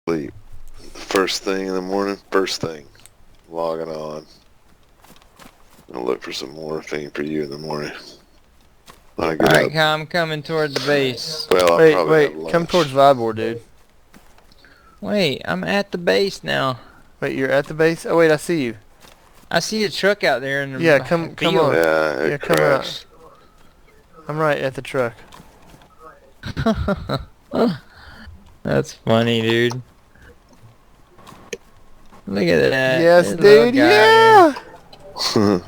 sleep. First thing in the morning, first thing, logging on. I'll look for some morphine for you in the morning. When I get Alright, up. I'm coming toward the base. Well, I'll Wait, probably have wait, lunch. come towards Vibor, dude. Wait, I'm at the base now. Wait, you're at the base? Oh, wait, I see you. I see a truck out there in the Yeah, come field. on. Yeah, it come out. crashed. I'm right at the truck. That's funny, dude. Look at that. Yes, There's a little dude, guy yeah!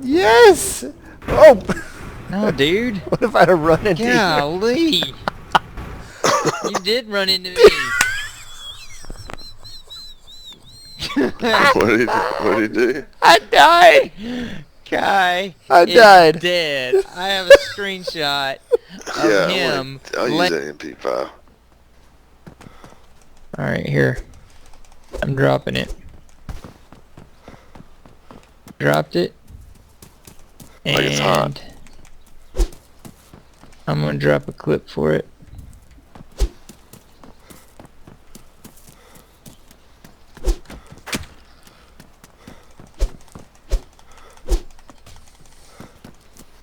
Yes! Oh! there. No, dude. What if I'd have run into you? Golly. You did run into me. What did he do? I died. Kai I is died. dead. I have a screenshot of Yeah, him. I'll use that MP5. Alright, here. I'm dropping it. Dropped it. Like it's hot. I'm gonna drop a clip for it.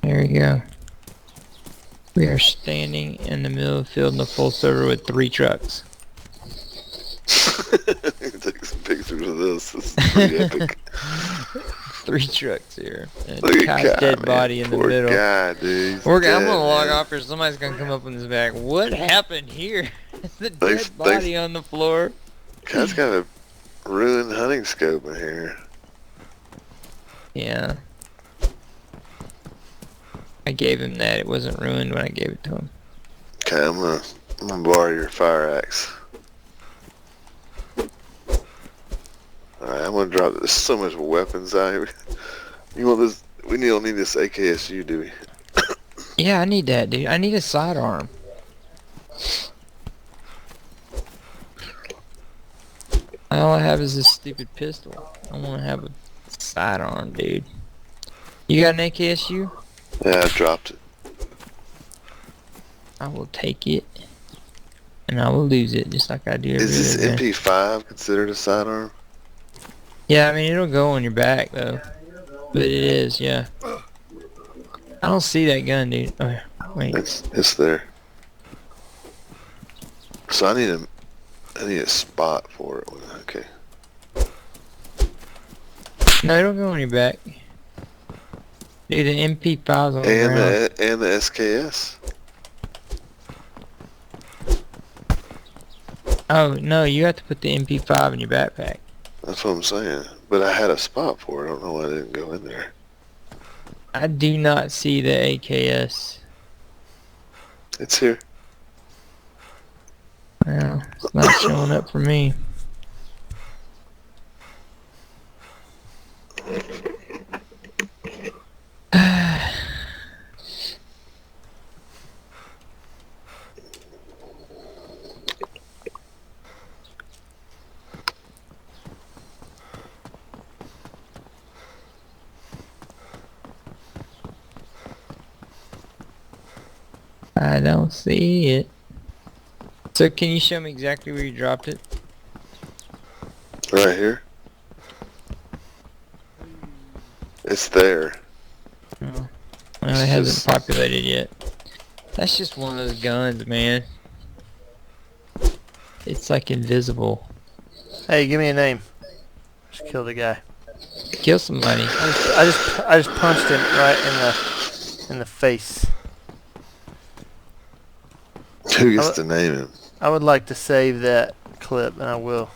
There we go. We are standing in the middle of the field in a full server with 3 trucks. Take some pictures of this. This is pretty epic. 3 trucks here. And Look at Kai's Kai, dead man. body in the Poor middle. guy, dude. He's I'm dead, gonna log man. off here. Somebody's gonna come up in this back. What happened here? The Thanks- dead body on the floor. Kai's got a ruined hunting scope in here. Yeah. I gave him that. It wasn't ruined when I gave it to him. Okay, I'm gonna borrow your fire axe. Alright, I'm gonna drop. There's so much weapons out here. You want this? We don't need this AKSU, do we? Yeah, I need that, dude. I need a sidearm. All I have is this stupid pistol. I want to have a sidearm, dude. You got an AKSU? Yeah, I dropped it. I will take it. And I will lose it, just like I do every Is this other day. MP5 considered a sidearm? Yeah, I mean, it'll go on your back, though. But it is, yeah. I don't see that gun, dude. Oh, wait. It's there. So I need a spot for it. Okay. No, it'll go on your back. Dude, the MP5's on the ground. And the SKS. Oh, no, you have to put the MP5 in your backpack. That's what I'm saying. But I had a spot for it. I don't know why I didn't go in there. I do not see the AKS. It's here. Well, it's not showing up for me. I don't see it. So can you show me exactly where you dropped it? Right here. It's there. Oh. Well, it hasn't populated yet. That's just one of those guns, man. It's like invisible. Hey, give me a name. Just killed a guy. Kill somebody. I just punched him right in the face. Who gets to name him? I would like to save that clip, and I will.